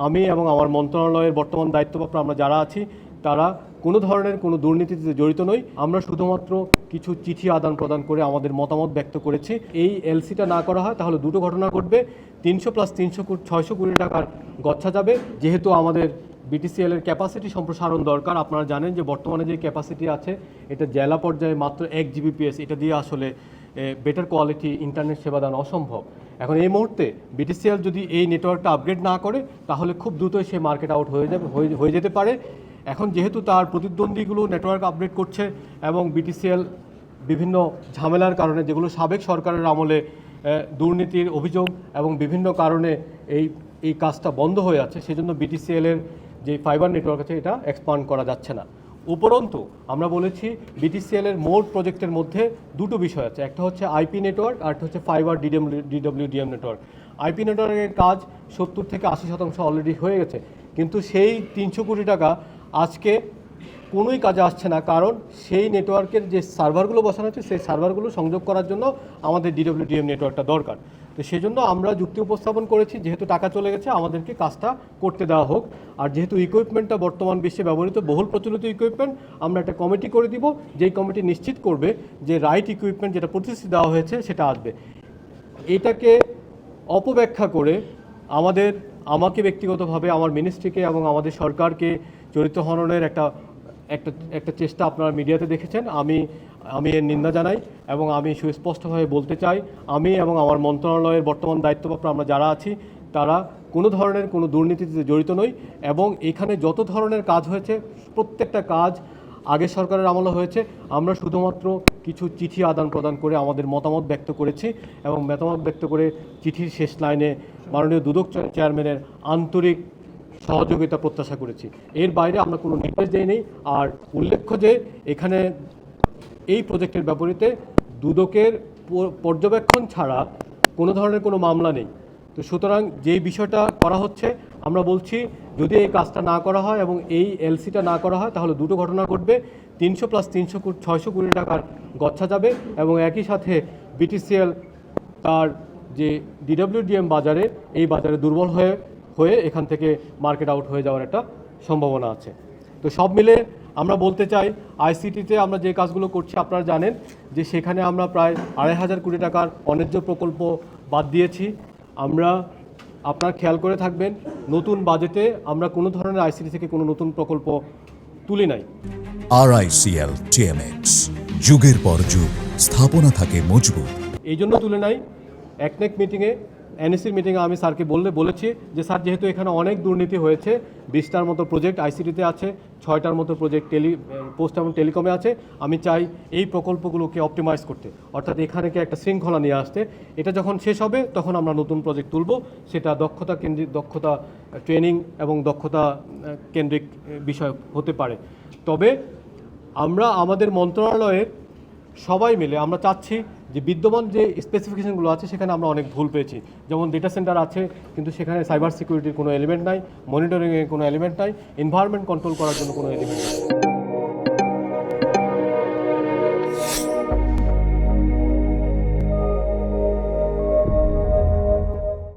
আমি এবং আমার মন্ত্রণালয়ের বর্তমান দায়িত্বপ্রাপ্ত আমরা যারা আছি তারা কোনো ধরনের কোনো দুর্নীতিতে জড়িত নই। আমরা শুধুমাত্র কিছু চিঠি আদান প্রদান করে আমাদের মতামত ব্যক্ত করেছি। এই এলসিটা না করা হয় তাহলে দুটো ঘটনা ঘটবে। 300 + 300 600 কোটি টাকার গচ্ছা যাবে। যেহেতু আমাদের বিটিসিএল এর ক্যাপাসিটি সম্প্রসারণ দরকার, আপনারা জানেন যে বর্তমানে যে ক্যাপাসিটি আছে এটা জেলা পর্যায়ে মাত্র 1 জিবিপিএস, এটা দিয়ে আসলে বেটার কোয়ালিটি ইন্টারনেট সেবা দান অসম্ভব। এখন এই মুহূর্তে বিটিসিএল যদি এই নেটওয়ার্কটা আপগ্রেড না করে তাহলে খুব দ্রুতই সে মার্কেট আউট হয়ে যেতে পারে। এখন যেহেতু তার প্রতিদ্বন্দ্বীগুলো নেটওয়ার্ক আপগ্রেড করছে এবং বিটিসিএল বিভিন্ন ঝামেলার কারণে, যেগুলো সাবেক সরকারের আমলে দুর্নীতির অভিযোগ এবং বিভিন্ন কারণে এই কাজটা বন্ধ হয়ে আছে, সেজন্য বিটিসিএলের যে ফাইবার নেটওয়ার্ক আছে এটা এক্সপান্ড করা যাচ্ছে না। উপরন্তু আমরা বলেছি বিটিসিএলের মোট প্রজেক্টের মধ্যে দুটো বিষয় আছে, একটা হচ্ছে আইপি নেটওয়ার্ক আর একটা হচ্ছে ফাইবার ডিডব্লিউডিএম নেটওয়ার্ক। আইপি নেটওয়ার্কের কাজ 70 থেকে 80% অলরেডি হয়ে গেছে, কিন্তু সেই 300 কোটি টাকা আজকে কোনোই কাজে আসছে না, কারণ সেই নেটওয়ার্কের যে সার্ভারগুলো বসানো আছে সেই সার্ভারগুলো সংযোগ করার জন্য আমাদের ডিডব্লিউডিএম নেটওয়ার্কটা দরকার। তো সেই জন্য আমরা যুক্তি উপস্থাপন করেছি, যেহেতু টাকা চলে গেছে আমাদেরকে কাজটা করতে দেওয়া হোক। আর যেহেতু ইকুইপমেন্টটা বর্তমান বিশ্বে ব্যবহৃত বহুল প্রচলিত ইকুইপমেন্ট, আমরা একটা কমিটি করে দিব, যেই কমিটি নিশ্চিত করবে যে রাইট ইকুইপমেন্ট যেটা প্রতিশ্রুতি দেওয়া হয়েছে সেটা আসবে। এটাকে অপব্যাখ্যা করে আমাকে ব্যক্তিগতভাবে আমার মিনিস্ট্রিকে এবং আমাদের সরকারকে চরিত্র হননের একটা চেষ্টা আপনারা মিডিয়াতে দেখেছেন। আমি এর নিন্দা জানাই এবং আমি সুস্পষ্টভাবে বলতে চাই, আমি এবং আমার মন্ত্রণালয়ের বর্তমান দায়িত্বপ্রাপ্ত আমরা যারা আছি তারা কোনো ধরনের কোনো দুর্নীতিতে জড়িত নই এবং এখানে যত ধরনের কাজ হয়েছে প্রত্যেকটা কাজ আগের সরকারের আমলে হয়েছে। আমরা শুধুমাত্র কিছু চিঠি আদান প্রদান করে আমাদের মতামত ব্যক্ত করেছি এবং মতামত ব্যক্ত করে চিঠির শেষ লাইনে মাননীয় দুদক চেয়ারম্যানের আন্তরিক সহযোগিতা প্রত্যাশা করেছি। এর বাইরে আমরা কোনো নির্দেশ দেইনি। আর উল্লেখ্য যে এখানে এই প্রজেক্টের বিপরীতে দুদকের পর্যবেক্ষণ ছাড়া কোনো ধরনের কোনো মামলা নেই। তো সুতরাং যেই বিষয়টা করা হচ্ছে, আমরা বলছি যদি এই কাজটা না করা হয় এবং এই এলসিটা না করা হয় তাহলে দুটো ঘটনা ঘটবে। 300 + 300 600 কোটি টাকার গচ্ছা যাবে এবং একই সাথে বিটিসিএল তার যে ডিডব্লিউডিএম বাজারে দুর্বল হয়ে এখান থেকে মার্কেট আউট হয়ে যাওয়ার একটা সম্ভাবনা আছে। তো সব মিলে আমরা বলতে চাই, আইসিটিতে আমরা যে কাজগুলো করছি আপনারা জানেন যে সেখানে আমরা প্রায় 2,500 কোটি টাকার অন্যায্য প্রকল্প বাদ দিয়েছি। আপনারা খেয়াল করে থাকবেন, নতুন বাজেটে আমরা কোনো ধরনের আইসিটি থেকে কোনো নতুন প্রকল্প তুলি নাই। RICL TMX, যুগের পর যুগ স্থাপনা থাকে মজবুত। এই জন্য তুলে নাই, একনেক মিটিংয়ে এনএসির মিটিংয়ে আমি স্যারকে বলেছি যে স্যার, যেহেতু এখানে অনেক দুর্নীতি হয়েছে, 20টার মতো প্রজেক্ট আইসিটিতে আছে, 6টার মতো প্রজেক্ট পোস্ট এবং টেলিকমে আছে, আমি চাই এই প্রকল্পগুলোকে অপটিমাইজ করতে, অর্থাৎ এখানে একটা শৃঙ্খলা নিয়ে আসতে। এটা যখন শেষ হবে তখন আমরা নতুন প্রজেক্ট তুলব, সেটা দক্ষতা ট্রেনিং এবং দক্ষতা কেন্দ্রিক বিষয় হতে পারে। তবে আমরা আমাদের মন্ত্রণালয়ের সবাই মিলে আমরা চাচ্ছি যে বিদ্যমান যে স্পেসিফিকেশনগুলো আছে সেখানে আমরা অনেক ভুল পেয়েছি। যেমন ডেটা সেন্টার আছে কিন্তু সেখানে সাইবার সিকিউরিটির কোনো এলিমেন্ট নাই, মনিটরিংয়ের কোনো এলিমেন্ট নাই, এনভায়রনমেন্ট কন্ট্রোল করার জন্য কোনো এলিমেন্ট নাই।